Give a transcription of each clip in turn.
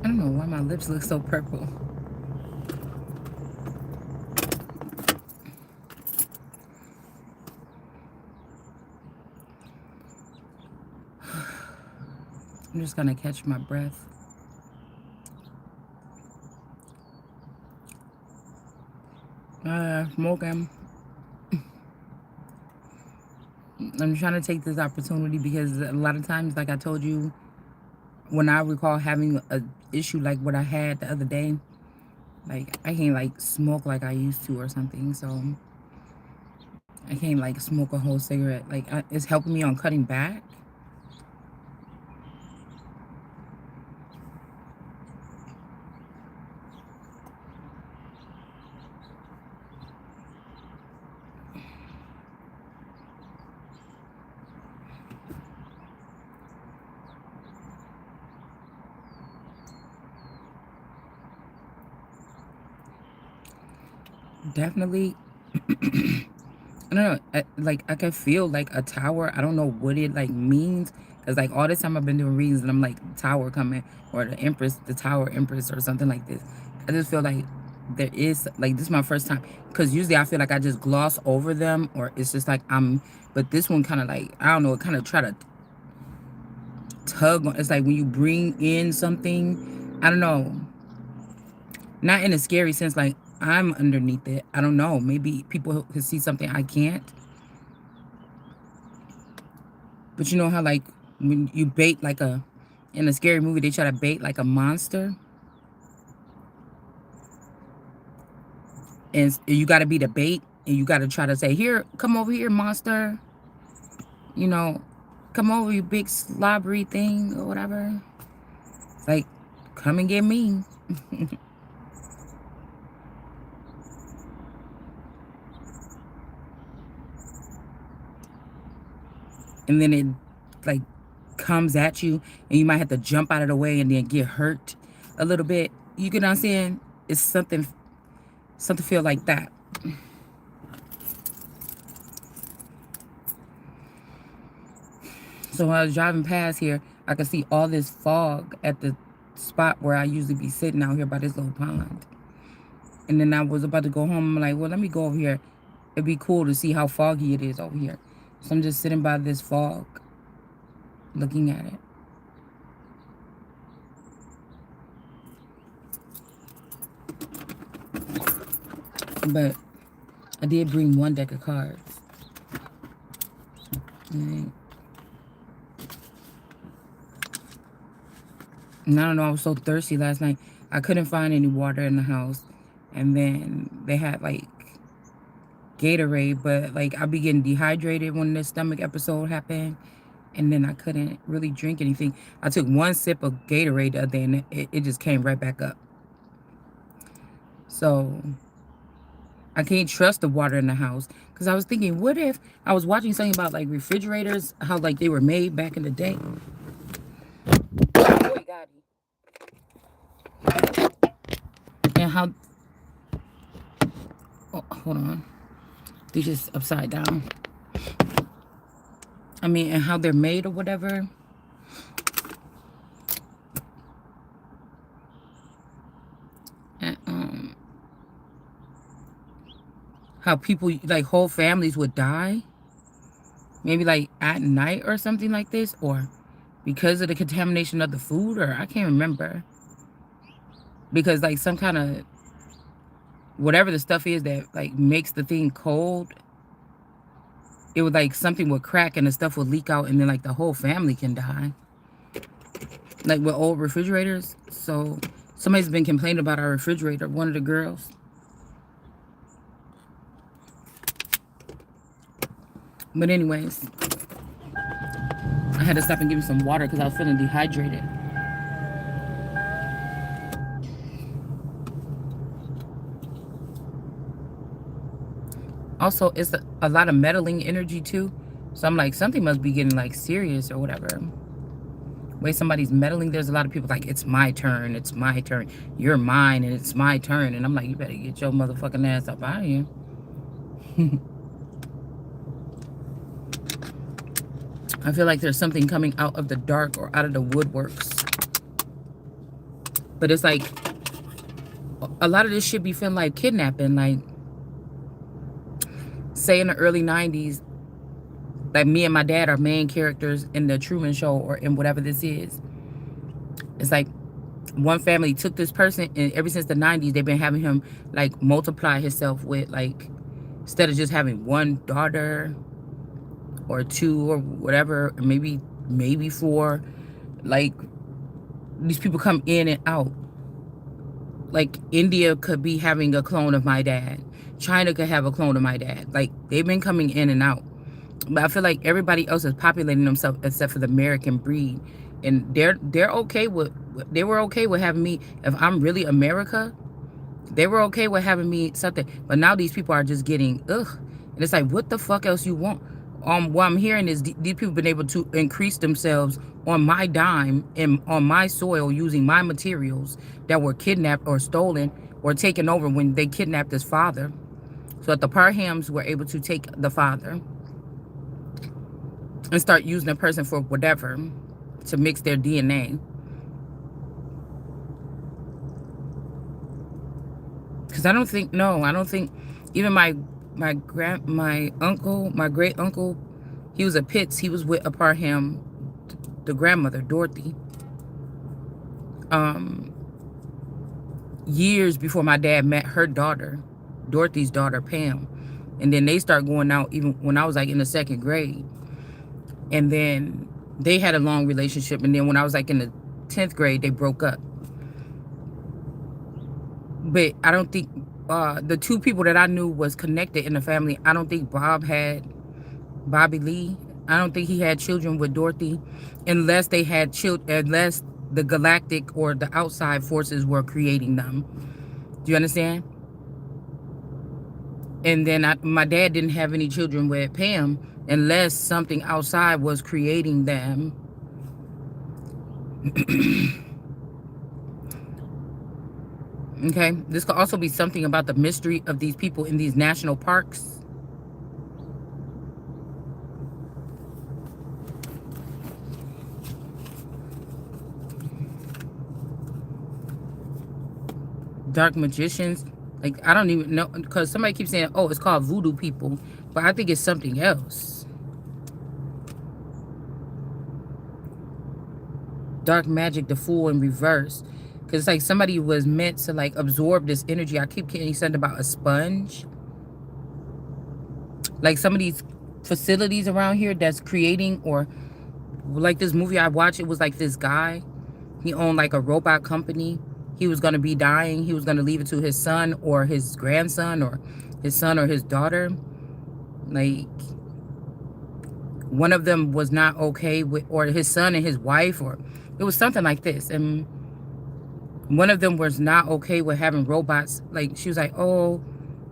I don't know why my lips look so purple. I'm just gonna catch my breath. Smoking. I'm trying to take this opportunity because a lot of times, like I told you, when I recall having a issue like what I had the other day, like I can't like smoke like I used to or something. So I can't like smoke a whole cigarette. Like it's helping me on cutting back. Definitely. I don't know. Like I can feel like a tower. I don't know what it like means. Cause like all this time I've been doing readings and I'm like tower coming or the Empress, the Tower Empress or something like this. I just feel like there is like this is my first time. Cause usually I feel like I just gloss over them or it's just like but this one kind of like I don't know. It kind of try to tug on. It's like when you bring in something. I don't know. Not in a scary sense. Like I'm underneath it. I don't know. Maybe people could see something I can't. But you know how like when you bait like in a scary movie they try to bait like a monster and you got to be the bait and you got to try to say here come over here monster, you know, come over you big slobbery thing or whatever. It's like come and get me. And then it like comes at you and you might have to jump out of the way and then get hurt a little bit. You get what I'm saying? It's something feel like that. So when I was driving past here, I could see all this fog at the spot where I usually be sitting out here by this little pond. And then I was about to go home. I'm like, well, let me go over here. It'd be cool to see how foggy it is over here. So I'm just sitting by this fog, looking at it. But I did bring one deck of cards. And I don't know, I was so thirsty last night. I couldn't find any water in the house. And then they had like Gatorade, but like I'd be getting dehydrated when the stomach episode happened. And then I couldn't really drink anything. I took one sip of Gatorade the other day and it just came right back up. So I can't trust the water in the house. Because I was thinking, what if I was watching something about like refrigerators, how like they were made back in the day. And how, oh, hold on. They just upside down. I mean, and how they're made or whatever. And how people, like whole families would die. Maybe like at night or something like this. Or because of the contamination of the food. Or I can't remember. Because like some kind of, whatever the stuff is that like makes the thing cold, it would like something would crack and the stuff would leak out and then like the whole family can die. Like with old refrigerators. So somebody's been complaining about our refrigerator, one of the girls. But anyways, I had to stop and give me some water because I was feeling dehydrated. Also, it's a lot of meddling energy too. So I'm like, something must be getting like serious or whatever. Way somebody's meddling, there's a lot of people like, it's my turn, you're mine, and it's my turn. And I'm like, you better get your motherfucking ass up out of here. I feel like there's something coming out of the dark or out of the woodworks. But it's like a lot of this shit be feeling like kidnapping. Like, say in the early 90s, like me and my dad are main characters in the Truman Show or in whatever this is. It's like one family took this person, and ever since the 90s, they've been having him like multiply himself with, like, instead of just having one daughter or two or whatever, maybe four, like, these people come in and out. Like, India could be having a clone of my dad. China could have a clone of my dad. Like, they've been coming in and out. But I feel like everybody else is populating themselves except for the American breed. And they're okay with, they were okay with having me. If I'm really America, they were okay with having me something. But now these people are just getting, ugh. And it's like, what the fuck else you want? What I'm hearing is these people been able to increase themselves on my dime and on my soil using my materials that were kidnapped or stolen or taken over when they kidnapped his father. So that the Parhams were able to take the father and start using the person for whatever to mix their DNA. Because I don't think even my uncle, my great uncle, he was a Pitts. He was with a Parham, the grandmother, Dorothy. Years before my dad met her daughter, Dorothy's daughter, Pam. And then they start going out even when I was like in the 2nd grade. And then they had a long relationship. And then when I was like in the 10th grade, they broke up. But I don't think the two people that I knew was connected in the family, I don't think Bobby Lee, I don't think he had children with Dorothy unless they had children, unless the galactic or the outside forces were creating them. Do you understand? And then my dad didn't have any children with Pam unless something outside was creating them. Okay, this could also be something about the mystery of these people in these national parks. Dark magicians. Like, I don't even know, because somebody keeps saying, oh, it's called voodoo people. But I think it's something else. Dark magic, the fool in reverse. Because it's like somebody was meant to, like, absorb this energy. I keep getting something about a sponge. Like some of these facilities around here that's creating, or like this movie I watched, it was like this guy. He owned like a robot company. He was going to be dying. He was going to leave it to his son or his grandson or his son or his daughter. Like, one of them was not okay with, or his son and his wife, or it was something like this. And one of them was not okay with having robots. Like, she was like, oh,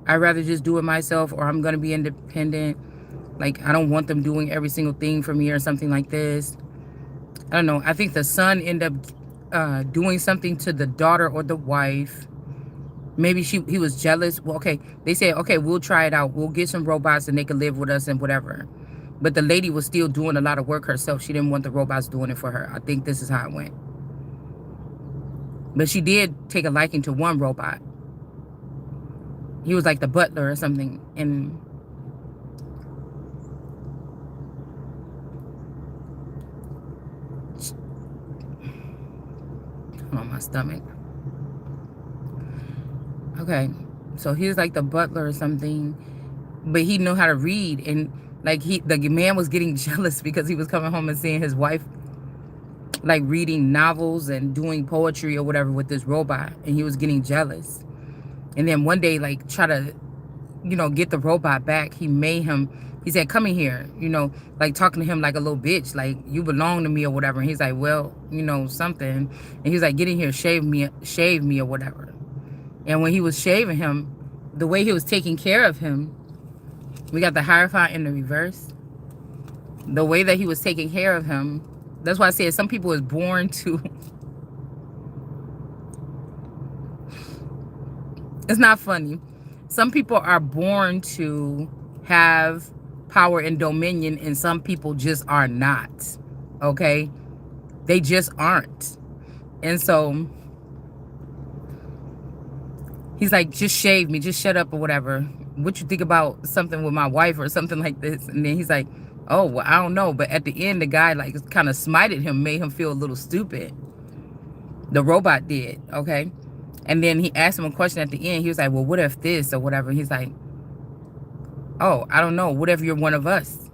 I'd rather just do it myself, or I'm going to be independent. Like, I don't want them doing every single thing for me or something like this. I don't know. I think the son ended up doing something to the daughter or the wife. Maybe he was jealous. Well, okay, they said, okay, we'll try it out. We'll get some robots and they can live with us and whatever. But the lady was still doing a lot of work herself. She didn't want the robots doing it for her. I think this is how it went. But she did take a liking to one robot. He was like the butler or something. And hold on, my stomach. Okay, so he was like the butler or something, but he knew how to read. And like the man was getting jealous because he was coming home and seeing his wife like reading novels and doing poetry or whatever with this robot, and he was getting jealous. And then one day, like, try to, you know, get the robot back, he made him, he said, come in here, you know, like talking to him like a little bitch, like, you belong to me or whatever. And he's like, well, you know, something. And he's like, get in here, shave me or whatever. And when he was shaving him, the way he was taking care of him, we got the Hierophant in the reverse. The way that he was taking care of him, that's why I said some people is born to, it's not funny. Some people are born to have power and dominion, and some people just are not. Okay? They just aren't. And so He's like, just shave me, just shut up or whatever. What you think about something with my wife or something like this? And then he's like, oh, well, I don't know. But at the end, the guy like kind of smited him, made him feel a little stupid. The robot did, okay? And then he asked him a question at the end. He was like, well, what if this or whatever? He's like, oh, I don't know. What if you're one of us?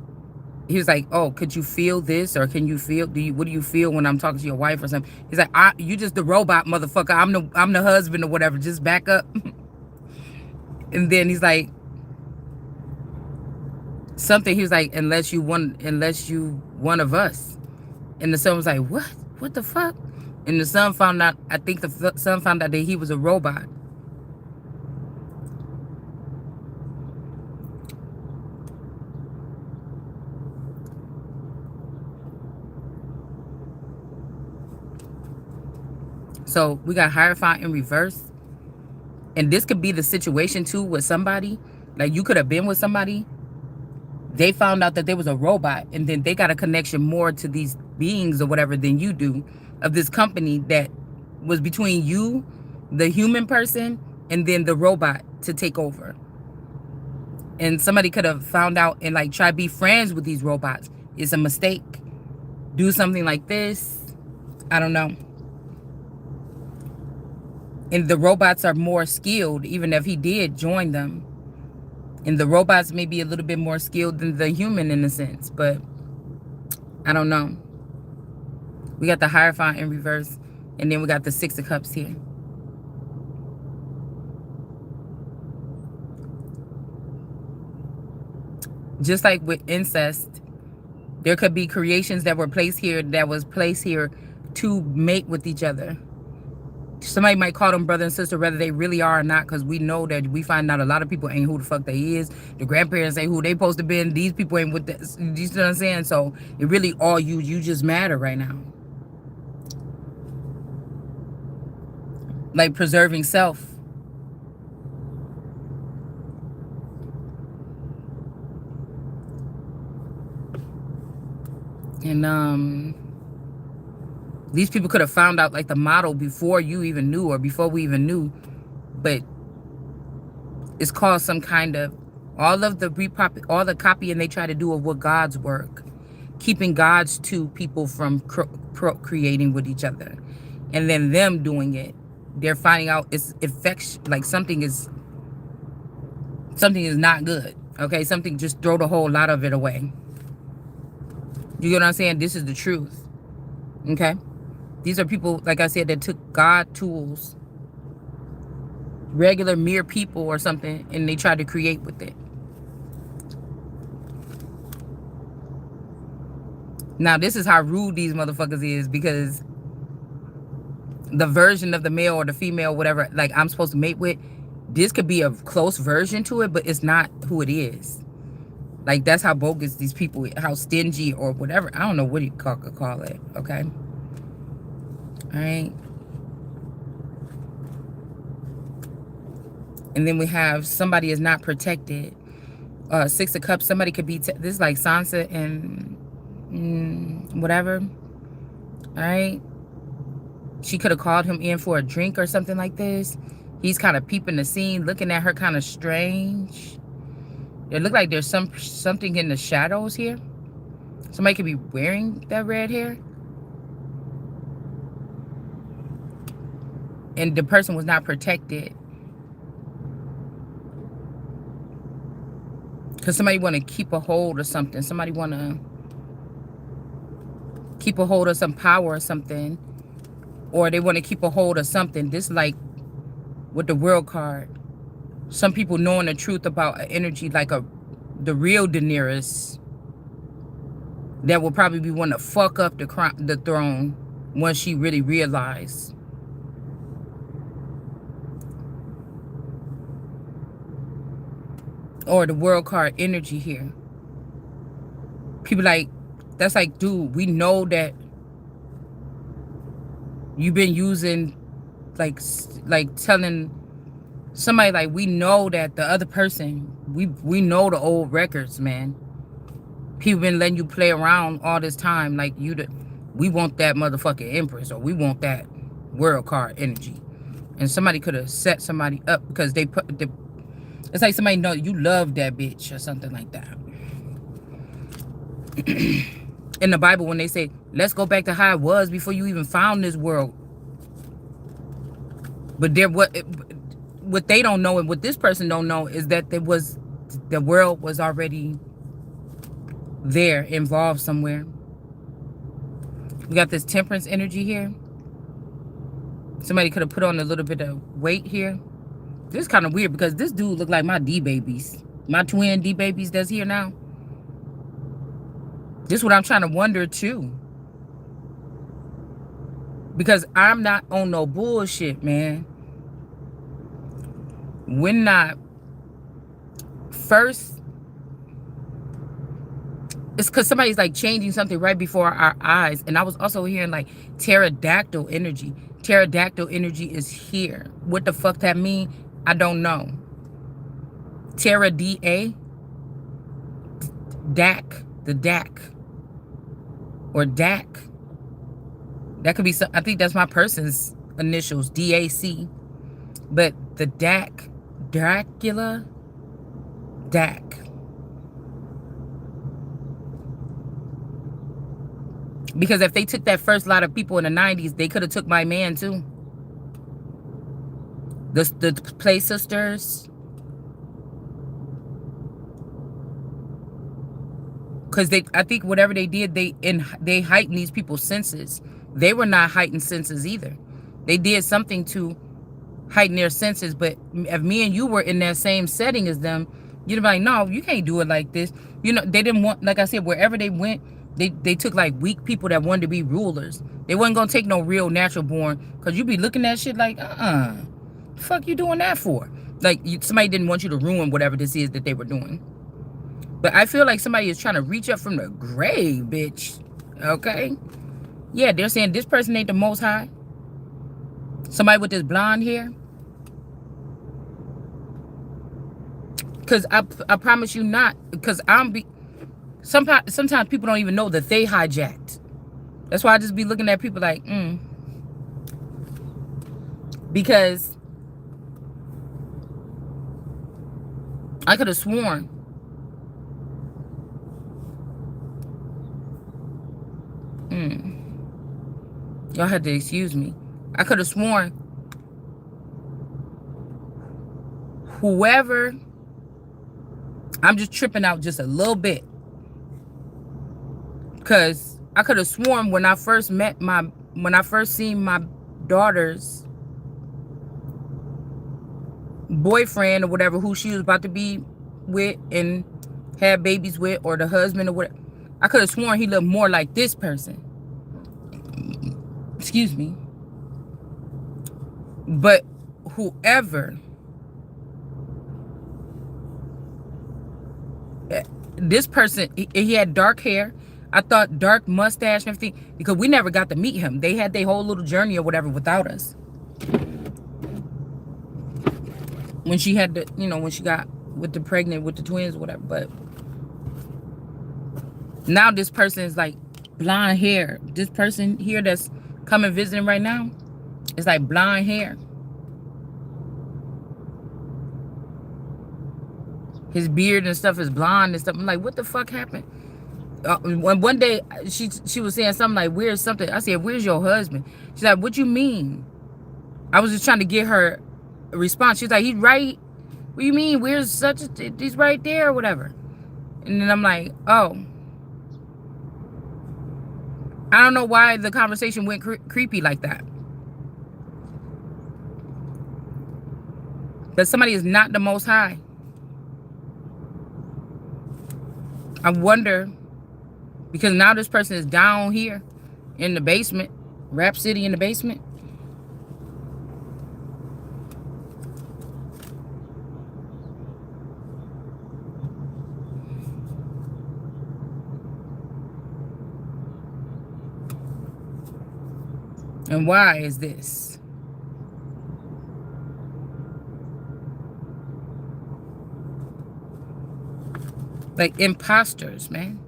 He was like, oh, could you feel this? Or can you feel, what do you feel when I'm talking to your wife or something? He's like, you just the robot, motherfucker. I'm the husband or whatever. Just back up. And then he's like, something, he was like, unless you one of us. And the son was like, what the fuck? And the son found out, I think the son found out that he was a robot. So we got Hierophant in reverse. And this could be the situation too with somebody. Like you could have been with somebody. They found out that there was a robot, and then they got a connection more to these beings or whatever than you do, of this company that was between you, the human person, and then the robot to take over. And somebody could have found out and like try to be friends with these robots. It's a mistake. Do something like this. I don't know. And the robots are more skilled, even if he did join them. And the robots may be a little bit more skilled than the human in a sense, but I don't know. We got the Hierophant in reverse, and then we got the Six of Cups here. Just like with incest, there could be creations that were placed here to mate with each other. Somebody might call them brother and sister, whether they really are or not, because we know that we find out a lot of people ain't who the fuck they is. The grandparents ain't who they supposed to be. These people ain't with this. You know what I'm saying? So it really all you just matter right now. Like preserving self. And these people could have found out like the model before you even knew, or before we even knew, but it's caused some kind of all the copying they try to do of what God's work, keeping God's two people from procreating with each other, and then them doing it. They're finding out it's infection, like something is not good. Okay, something, just throw the whole lot of it away. You get what I'm saying? This is the truth. Okay. These are people, like I said, that took God tools, regular mere people or something, and they tried to create with it. Now, this is how rude these motherfuckers is, because the version of the male or the female, whatever, like I'm supposed to mate with, this could be a close version to it, but it's not who it is. Like, that's how bogus these people, how stingy or whatever. I don't know what you could call it, okay? All right. And then we have somebody is not protected. Six of Cups, somebody could be, this is like Sansa and whatever. All right. She could have called him in for a drink or something like this. He's kind of peeping the scene, looking at her kind of strange. It looked like there's something in the shadows here. Somebody could be wearing that red hair. And the person was not protected. Because somebody want to keep a hold of something. Somebody want to keep a hold of some power or something. Or they want to keep a hold of something. This like with the World card. Some people knowing the truth about an energy like the real Daenerys. That will probably be one to fuck up the throne once she really realized. Or the World card energy here. People like, that's like, dude, we know that you've been using, like telling somebody, like, we know that the other person, we know the old records, man. People been letting you play around all this time, like we want that motherfucking Empress, or we want that World card energy. And somebody could have set somebody up because they put the, it's like somebody know you love that bitch or something like that. In the Bible, when they say, let's go back to how it was before you even found this world. But there, what they don't know and what this person don't know is that the world was already there, involved somewhere. We got this temperance energy here. Somebody could have put on a little bit of weight here. This is kind of weird because this dude look like my D babies. My twin D babies that's here now. This is what I'm trying to wonder too. Because I'm not on no bullshit, man. When not first, it's because somebody's like changing something right before our eyes. And I was also hearing like pterodactyl energy. Pterodactyl energy is here. What the fuck that mean? I don't know. Terra D-A. DAC. The DAC. Or DAC. That could be some, I think that's my person's initials. D-A-C. But the DAC. Dracula. DAC. Because if they took that first lot of people in the 90s, they could have took my man too. The Play Sisters. Because I think whatever they did, they heightened these people's senses. They were not heightened senses either. They did something to heighten their senses. But if me and you were in that same setting as them, you'd be like, no, you can't do it like this. You know, they didn't want, like I said, wherever they went, they took like weak people that wanted to be rulers. They wasn't gonna take no real natural born, because you be looking at shit like, the fuck you doing that for? Like somebody didn't want you to ruin whatever this is that they were doing. But I feel like somebody is trying to reach up from the grave, bitch. Okay? Yeah, they're saying this person ain't the most high. Somebody with this blonde hair. Because I promise you not. Because sometimes people don't even know that they hijacked. That's why I just be looking at people like, Because I could have sworn. Y'all had to excuse me. I could have sworn whoever, I'm just tripping out just a little bit. Because I could have sworn when I first seen my daughter's boyfriend or whatever, who she was about to be with and have babies with, or the husband or whatever, I could have sworn he looked more like this person. Excuse me. But whoever, this person, he had dark hair. I thought dark mustache and everything, because we never got to meet him. They had their whole little journey or whatever without us. When she had the, when she got pregnant with the twins or whatever. But now this person is like blonde hair. This person here that's coming visiting right now is like blonde hair. His beard and stuff is blonde and stuff. I'm like, what the fuck happened? One day she was saying something like, where's something? I said, where's your husband? She's like, what you mean? I was just trying to get her a response. She's like, he's right. What do you mean? Where's such a, he's right there or whatever. And then I'm like, oh. I don't know why the conversation went creepy like that. But somebody is not the most high. I wonder, because now this person is down here in the basement, Rap City in the basement. And why is this? Like imposters, man.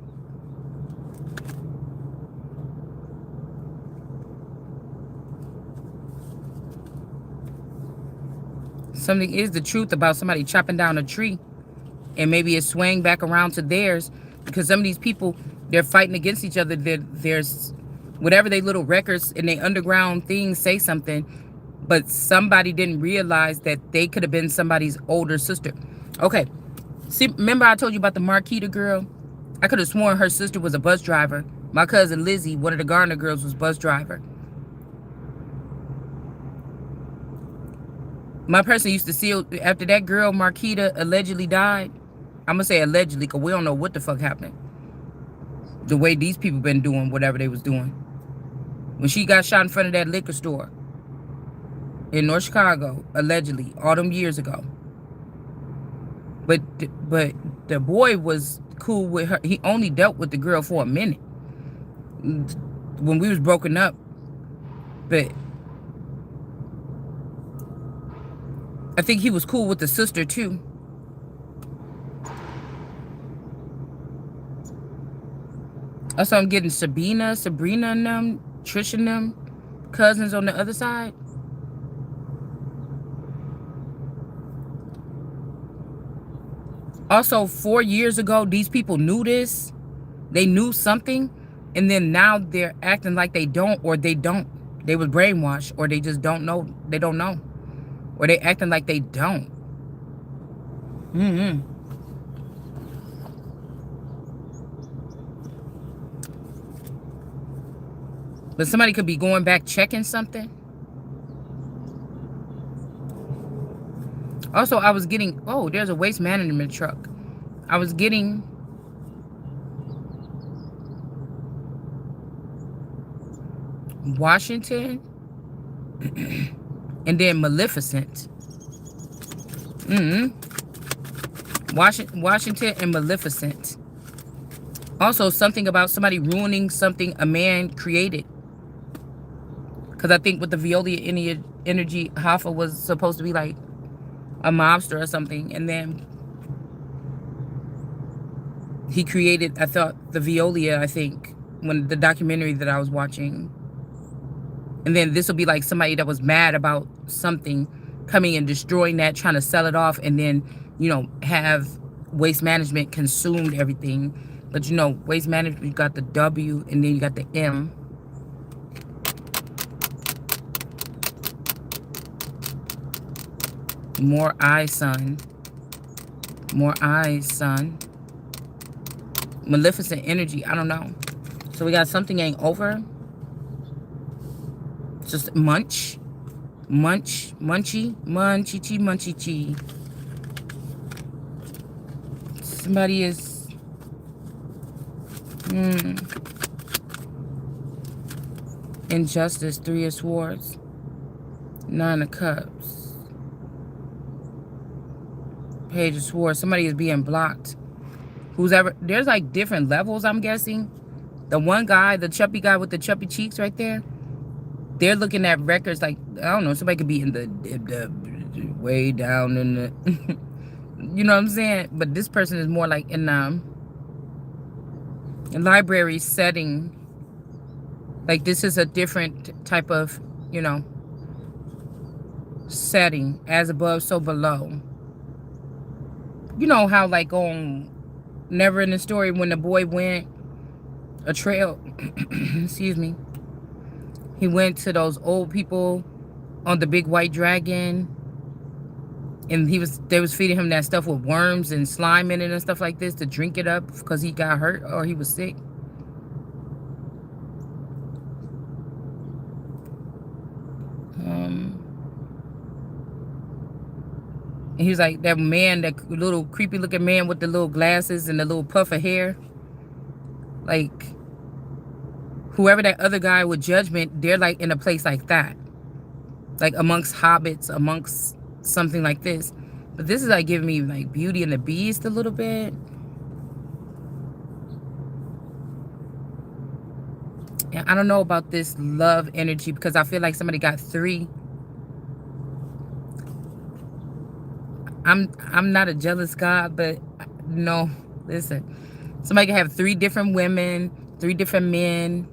Something is the truth about somebody chopping down a tree, and maybe it's swaying back around to theirs, because some of these people, they're fighting against each other. There's whatever they little records and they underground things say something, but somebody didn't realize that they could have been somebody's older sister. Okay, see, remember I told you about the Marquita girl? I could have sworn her sister was a bus driver. My cousin Lizzie, one of the Garner girls, was bus driver. My person used to see, after that girl Marquita allegedly died, I'm gonna say allegedly because we don't know what the fuck happened. The way these people been doing whatever they was doing. When she got shot in front of that liquor store in North Chicago, allegedly, all them years ago. But the boy was cool with her. He only dealt with the girl for a minute when we was broken up. But I think he was cool with the sister too. Also, I'm getting Sabrina and them, Trish and them, cousins on the other side. Also, 4 years ago, these people knew this. They knew something. And then now they're acting like they don't, or they don't. They was brainwashed, or they just don't know. They don't know. Or they acting like they don't. But somebody could be going back checking something. Also, I was getting, oh, there's a waste management truck. I was getting Washington and then Maleficent. Washington and Maleficent. Also, something about somebody ruining something a man created. Because I think with the Veolia energy, Hoffa was supposed to be like a mobster or something. And then he created, I thought, the Veolia, I think, when the documentary that I was watching. And then this will be like somebody that was mad about something coming and destroying that, trying to sell it off, and then, you know, have waste management consumed everything. But, you know, waste management, you got the W and then you got the M. More eyes, son. More eyes, son. Maleficent energy, I don't know. So we got something ain't over. Just munch. Munch. Munchy. Munchie-chi. Munchie-chi. Somebody is... Injustice. 3 of Swords. 9 of Cups. Page of Swords. Somebody is being blocked. Who's ever... There's like different levels, I'm guessing. The one guy, the chubby guy with the chubby cheeks right there, they're looking at records like, I don't know, somebody could be in the way down in the... You know what I'm saying? But this person is more like in a library setting. Like this is a different type of, you know, setting. As above, so below. You know how like on Never Ending Story, when the boy went a trail, excuse me, he went to those old people on the big white dragon, and they was feeding him that stuff with worms and slime in it and stuff like this to drink it up because he got hurt or he was sick. And he was like that man, that little creepy looking man with the little glasses and the little puff of hair. Like, whoever that other guy with judgment, they're like in a place like that. Like amongst hobbits, amongst something like this. But this is like giving me like Beauty and the Beast a little bit. And I don't know about this love energy because I feel like somebody got 3. I'm not a jealous God, but no, listen. Somebody can have 3 different women, 3 different men.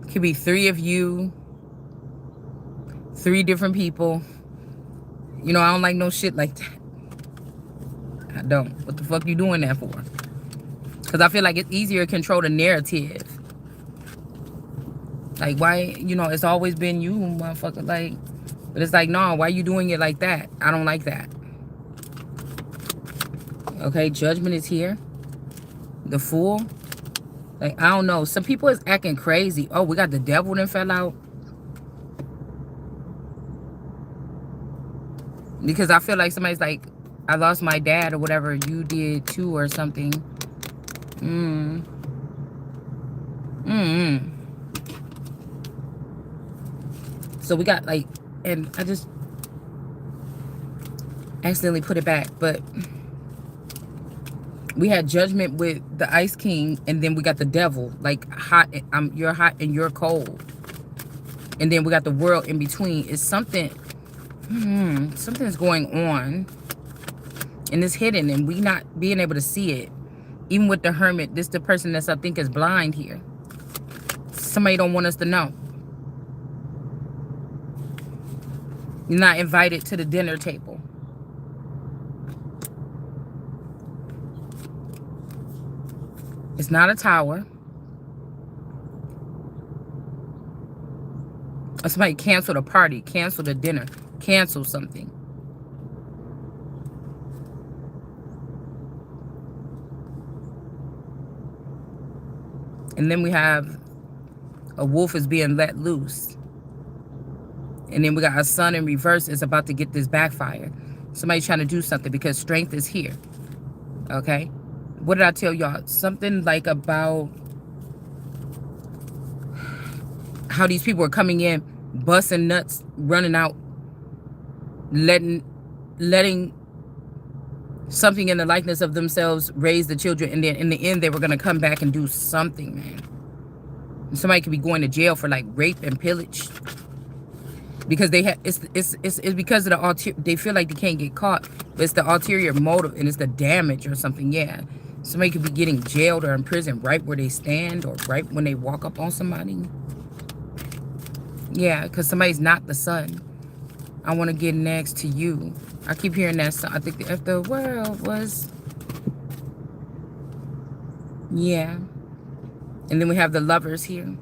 It could be 3 of you. 3 different people. You know, I don't like no shit like that. I don't. What the fuck you doing that for? Because I feel like it's easier to control the narrative. Like, why, you know, it's always been you, motherfucker. Like, but it's like, no, why you doing it like that? I don't like that. Okay, judgment is here. The Fool. Like, I don't know. Some people is acting crazy. Oh, we got the Devil that fell out. Because I feel like somebody's like, I lost my dad or whatever. You did too or something. So we got like, and I just accidentally put it back. But we had Judgment with the Ice King. And then we got the Devil. Like, hot. You're hot and you're cold. And then we got the World in between. It's something. Something's going on. And it's hidden. And we not being able to see it. Even with the Hermit. This the person that's, I think, is blind here. Somebody don't want us to know. You're not invited to the dinner table. It's not a tower. Or somebody canceled a party, canceled a dinner, canceled something. And then we have a wolf is being let loose. And then we got a sun in reverse is about to get this backfire. Somebody trying to do something because strength is here. Okay? What did I tell y'all? Something like about how these people are coming in, busting nuts, running out, letting something in the likeness of themselves raise the children, and then in the end they were gonna come back and do something, man. And somebody could be going to jail for like rape and pillage because they have it's because of the they feel like they can't get caught, but it's the ulterior motive and it's the damage or something. Yeah, somebody could be getting jailed or in prison right where they stand or right when they walk up on somebody. Yeah, because somebody's not the sun. I want to get next to you. I keep hearing that song. I think if the world was... Yeah. And then we have the Lovers here.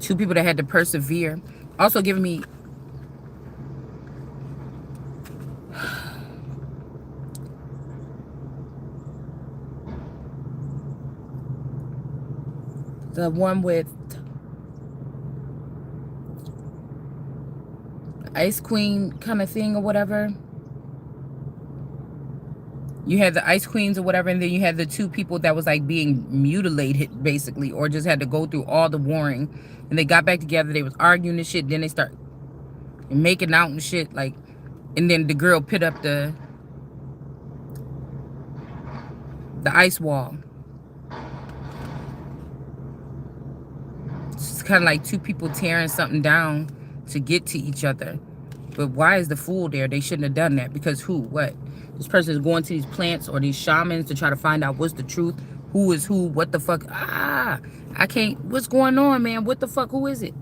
2 people that had to persevere. Also giving me... the one with... Ice Queen kind of thing or whatever. You had the Ice Queens or whatever, and then you had the 2 people that was like being mutilated basically, or just had to go through all the warring, and they got back together. They was arguing and shit. Then they start making out and shit, like, and then the girl put up the ice wall. It's kind of like 2 people tearing something down to get to each other. But why is the Fool there? They shouldn't have done that. Because who? What? This person is going to these plants or these shamans to try to find out what's the truth. Who is who? What the fuck? I can't. What's going on, man? What the fuck? Who is it?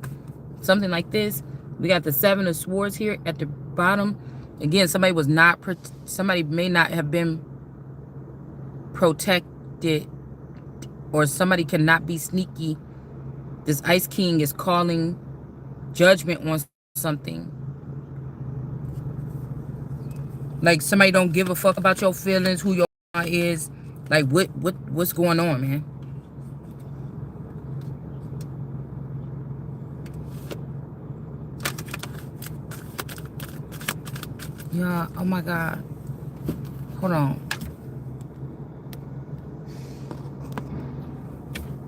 Something like this. We got the 7 of Swords here at the bottom. Again, somebody was not... Somebody may not have been protected. Or somebody cannot be sneaky. This Ice King is calling judgment on something. Like somebody don't give a fuck about your feelings, who your is. Like what's going on, man? Yeah, oh my God. Hold on.